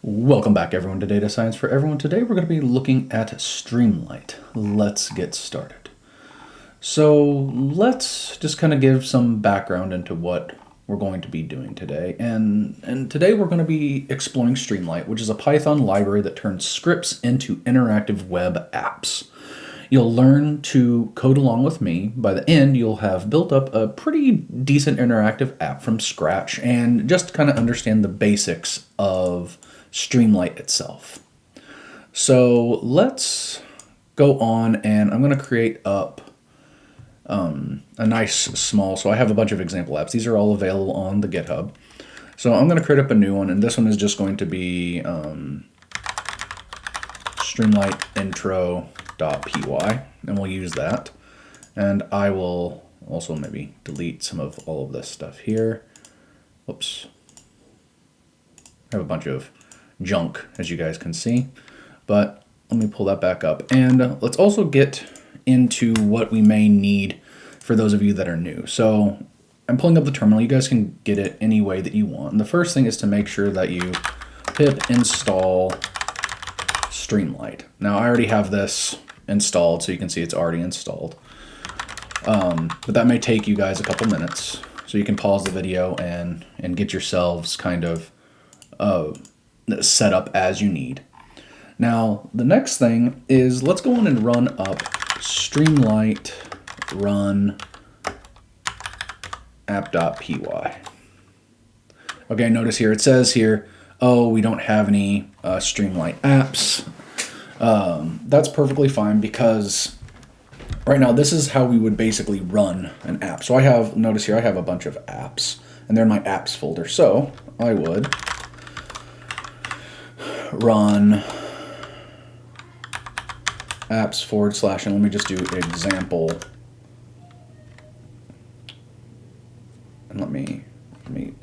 Welcome back everyone to Data Science for Everyone. Today we're going to be looking at Streamlit. Let's get started. So let's just kind of give some background into what we're going to be doing today. And today we're going to be exploring Streamlit, which is a Python library that turns scripts into interactive web apps. You'll learn to code along with me. By the end, you'll have built up a pretty decent interactive app from scratch and just kind of understand the basics of Streamlit itself. So let's go on, and I'm going to create up a nice small, so I have a bunch of example apps. These are all available on the GitHub. So I'm going to create up a new one, and this one is just going to be Streamlit intro.py, and we'll use that. And I will also maybe delete some of all of this stuff here. Whoops. I have a bunch of junk, as you guys can see, but let me pull that back up. And let's also get into what we may need for those of you that are new. So I'm pulling up the terminal. You guys can get it any way that you want. And the first thing is to make sure that you pip install Streamlit. Now I already have this installed, so you can see it's already installed. But that may take you guys a couple minutes, so you can pause the video and get yourselves kind of set up as you need. Now the next thing is, let's go on and run up Streamlit run app.py. Okay, notice here it says here, oh, we don't have any Streamlit apps. That's perfectly fine, because right now this is how we would basically run an app. So I have, notice here I have a bunch of apps, and they're in my apps folder. So I would run apps / and let me just do example, and let me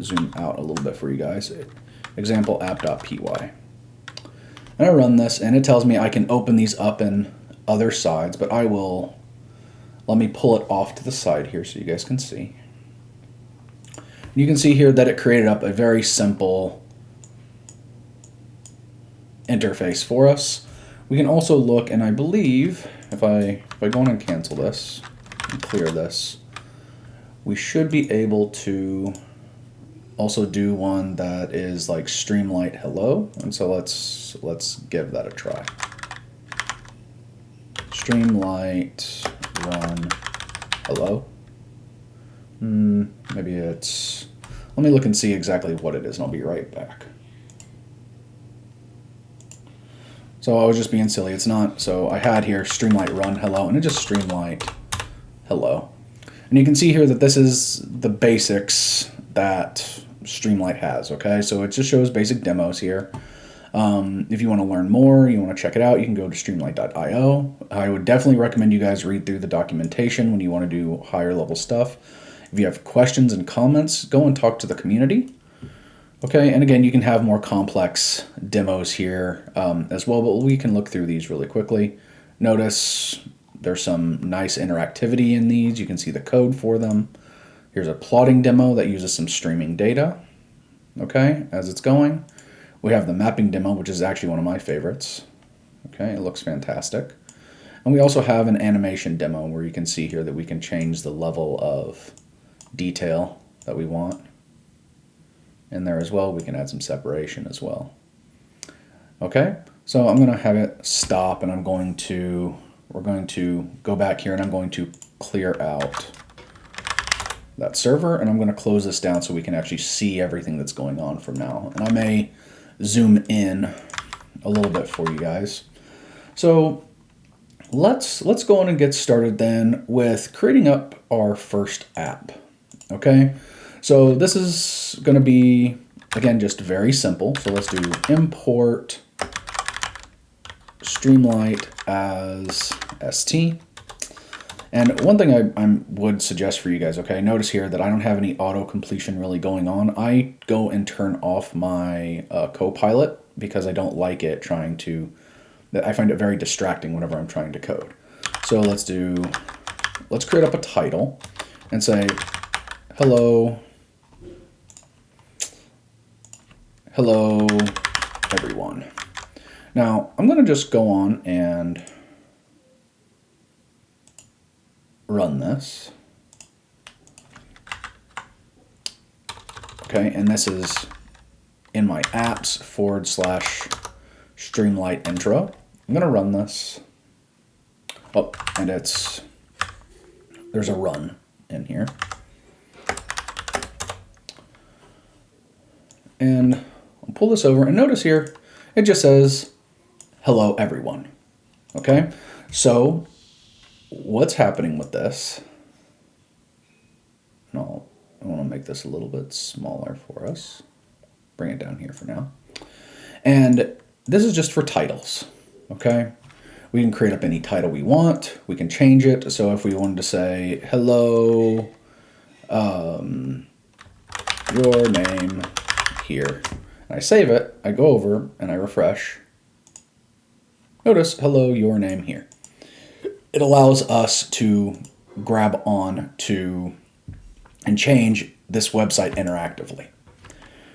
zoom out a little bit for you guys. Example app.py, and I run this, and it tells me I can open these up in other sides, but I will, let me pull it off to the side here so you guys can see. You can see here that it created up a very simple interface for us. We can also look, and I believe if I go on and cancel this and clear this, we should be able to also do one that is like Streamlit hello. And so let's give that a try. Streamlit run hello. Maybe it's, let me look and see exactly what it is, and I'll be right back. So I was just being silly. It's not, so I had here Streamlit run hello, and it just Streamlit hello. And you can see here that this is the basics that Streamlit has, okay? So it just shows basic demos here. If you want to learn more, you want to check it out, you can go to streamlit.io. I would definitely recommend you guys read through the documentation when you want to do higher level stuff. If you have questions and comments, go and talk to the community. Okay, and again, you can have more complex demos here as well, but we can look through these really quickly. Notice there's some nice interactivity in these. You can see the code for them. Here's a plotting demo that uses some streaming data, okay, as it's going. We have the mapping demo, which is actually one of my favorites. Okay, it looks fantastic. And we also have an animation demo where you can see here that we can change the level of detail that we want in there as well. We can add some separation as well. Okay, so I'm going to have it stop, and we're going to go back here, and I'm going to clear out that server, and I'm going to close this down so we can actually see everything that's going on from now. And I may zoom in a little bit for you guys. So let's go on and get started then with creating up our first app. Okay, so this is going to be, again, just very simple. So let's do import Streamlit as st. And one thing I would suggest for you guys, okay, notice here that I don't have any auto completion really going on. I go and turn off my Copilot because I don't like it trying to, I find it very distracting whenever I'm trying to code. So let's create up a title and say, hello everyone. Now, I'm going to just go on and run this. Okay, and this is in my apps / Streamlit intro. I'm going to run this. Oh, and there's a run in here. And I'll pull this over and notice here, it just says, hello everyone. Okay, so what's happening with this? No, I want to make this a little bit smaller for us. Bring it down here for now. And this is just for titles, okay? We can create up any title we want. We can change it. So if we wanted to say, hello, your name here, and I save it, I go over and I refresh. Notice, hello, your name here. It allows us to grab on to and change this website interactively.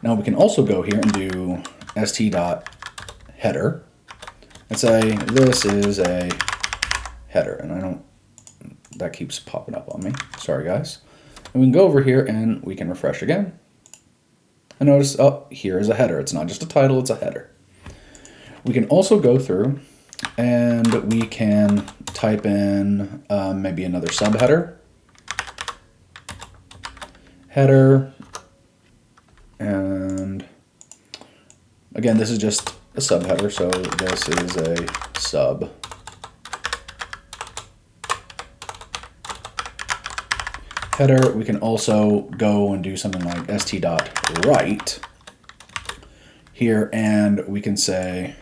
Now we can also go here and do st.header and say this is a header, and that keeps popping up on me. Sorry guys. And we can go over here and we can refresh again. And notice, oh, here is a header. It's not just a title, it's a header. We can also go through and we can type in maybe another subheader. Header, and again, this is just a subheader, so this is a sub. Header, we can also go and do something like st.write here, and we can say,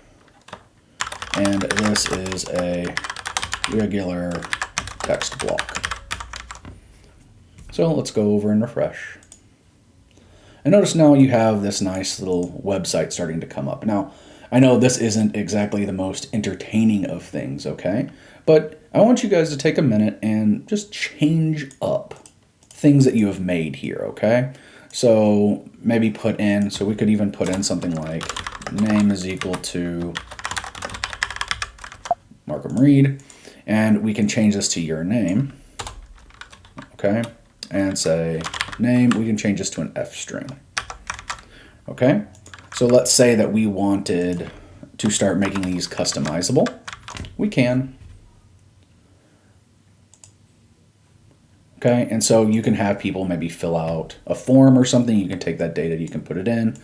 and this is a regular text block. So let's go over and refresh. And notice now you have this nice little website starting to come up. Now, I know this isn't exactly the most entertaining of things, okay? But I want you guys to take a minute and just change up things that you have made here, okay? So maybe put in, so we could even put in something like name is equal to Markham Reed, and we can change this to your name, okay? And say name, we can change this to an F string. Okay, so let's say that we wanted to start making these customizable. We can. Okay, and so you can have people maybe fill out a form or something. You can take that data, you can put it in.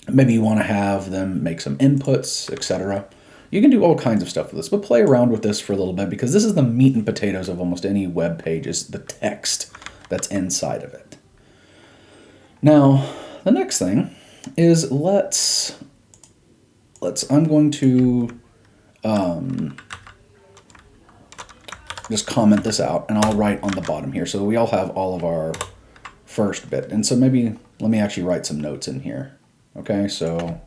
Maybe you want to have them make some inputs, etc. You can do all kinds of stuff with this, but play around with this for a little bit, because this is the meat and potatoes of almost any web page, is the text that's inside of it. Now, the next thing is I'm going to just comment this out, and I'll write on the bottom here. So we all have all of our first bit. And so maybe let me actually write some notes in here. Okay, so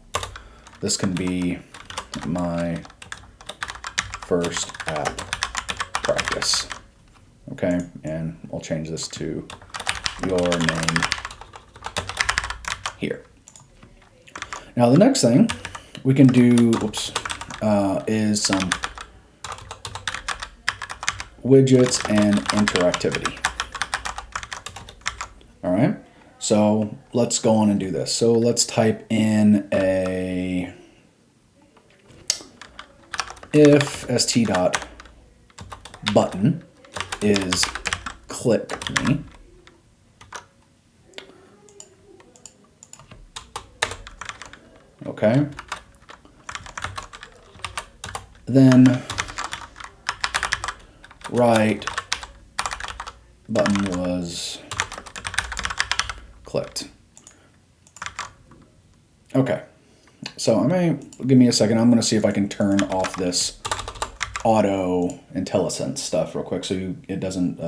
this can be my first app practice. Okay, and I'll change this to your name here. Now the next thing we can do, is some widgets and interactivity. All right, so let's go on and do this. So let's type in a if st.button is click me. Okay. Then right button was clicked. Okay. So give me a second. I'm going to see if I can turn off this auto IntelliSense stuff real quick so it doesn't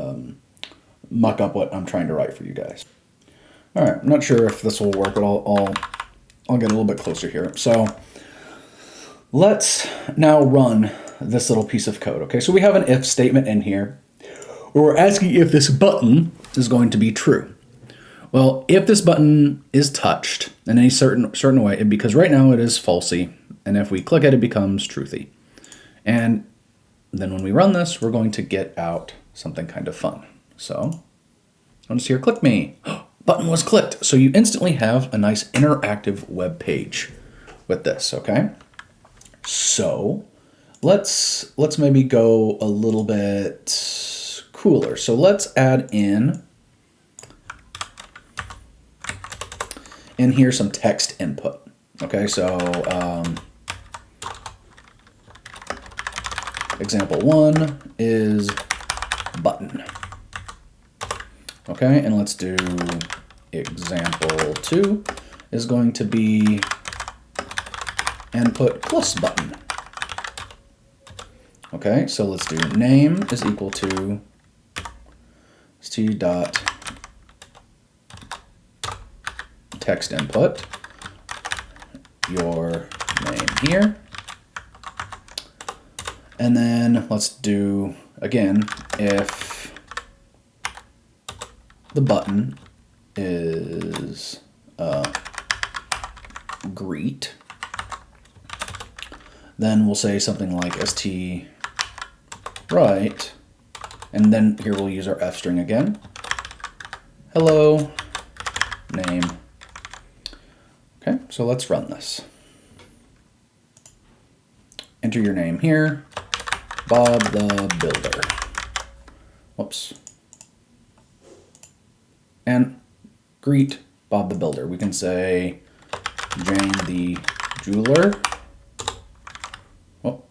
muck up what I'm trying to write for you guys. All right. I'm not sure if this will work, but I'll get a little bit closer here. So let's now run this little piece of code. Okay, so we have an if statement in here where we're asking if this button is going to be true. Well, if this button is touched in any certain way, because right now it is falsy, And if we click it, it becomes truthy. And then when we run this, we're going to get out something kind of fun. So notice here, click me. Button was clicked. So you instantly have a nice interactive web page with this, okay? So let's maybe go a little bit cooler. So let's add in here some text input. Okay, so example 1 is button. Okay, and let's do example 2 is going to be input plus button. Okay, so let's do name is equal to st.text input, your name here. And then let's do, again, if the button is greet, then we'll say something like st.write, and then here we'll use our f string again. Hello, name. Okay, so let's run this. Enter your name here, Bob the Builder. Whoops. And greet Bob the Builder. We can say Jane the Jeweler. Oh.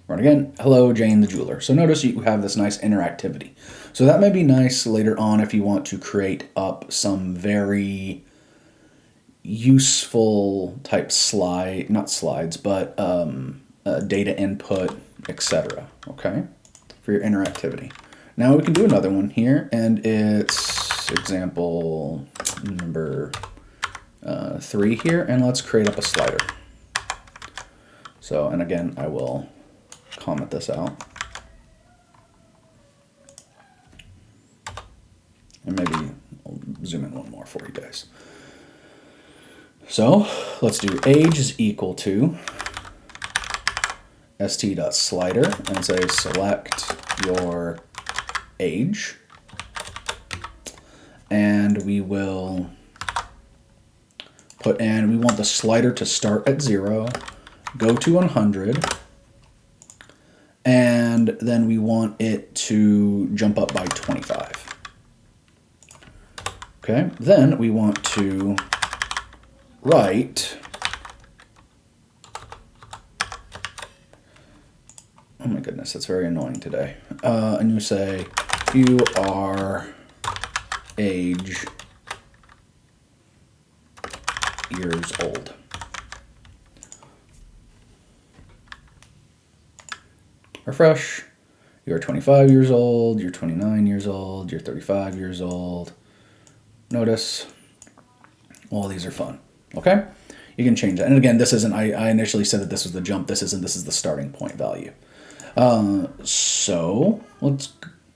Run again. Hello, Jane the Jeweler. So notice you have this nice interactivity. So that may be nice later on if you want to create up some very useful type slide, not slides, but data input, etc. Okay, for your interactivity. Now we can do another one here, and it's example number 3 here, and let's create up a slider. So, and again, I will comment this out. And maybe I'll zoom in one more for you guys. So let's do age is equal to st.slider and say select your age. And we will put in, we want the slider to start at 0, go to 100, and then we want it to jump up by 25. Okay, then we want to write, oh my goodness, that's very annoying today. And you say, you are age years old. Refresh. You're 25 years old, you're 29 years old, you're 35 years old. Notice all these are fun. Okay, you can change that. And again, this isn't, I initially said that this was the jump. This isn't, this is the starting point value. So let's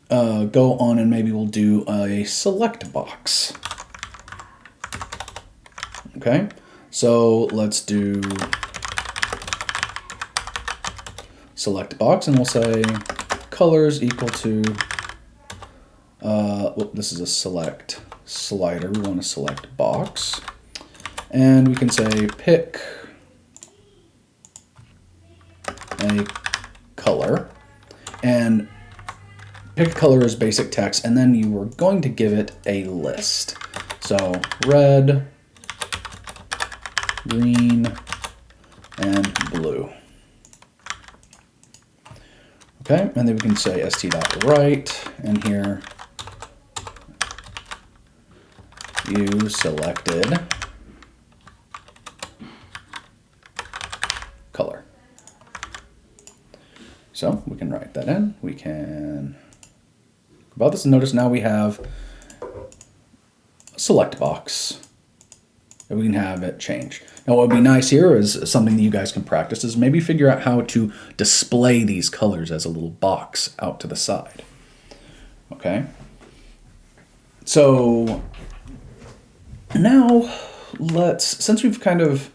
go on and maybe we'll do a select box. Okay, so let's do select box, and we'll say colors equal to, this is a select slider. We want to select box. And we can say pick a color, and pick a color as basic text, and then you are going to give it a list. So red, green, and blue. Okay, and then we can say st.write, and here you selected color. So we can write that in. We can about this, and notice now we have a select box that we can have it change. Now what would be nice here is something that you guys can practice is maybe figure out how to display these colors as a little box out to the side. Okay. So now let's, since we've kind of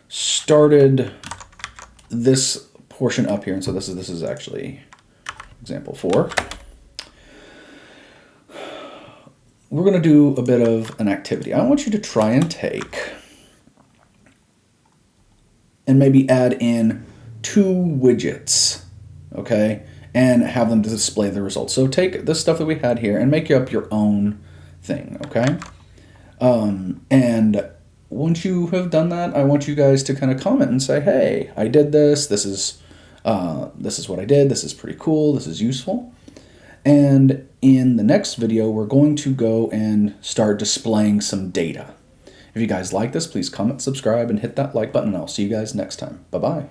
started this portion up here, and so this is actually example 4. We're going to do a bit of an activity. I want you to try and take and maybe add in 2 widgets, okay, and have them display the results. So take this stuff that we had here and make up your own thing, okay? And once you have done that, I want you guys to kind of comment and say, hey, I did this. This is what I did. This is pretty cool. This is useful. And in the next video, we're going to go and start displaying some data. If you guys like this, please comment, subscribe, and hit that like button. I'll see you guys next time. Bye-bye.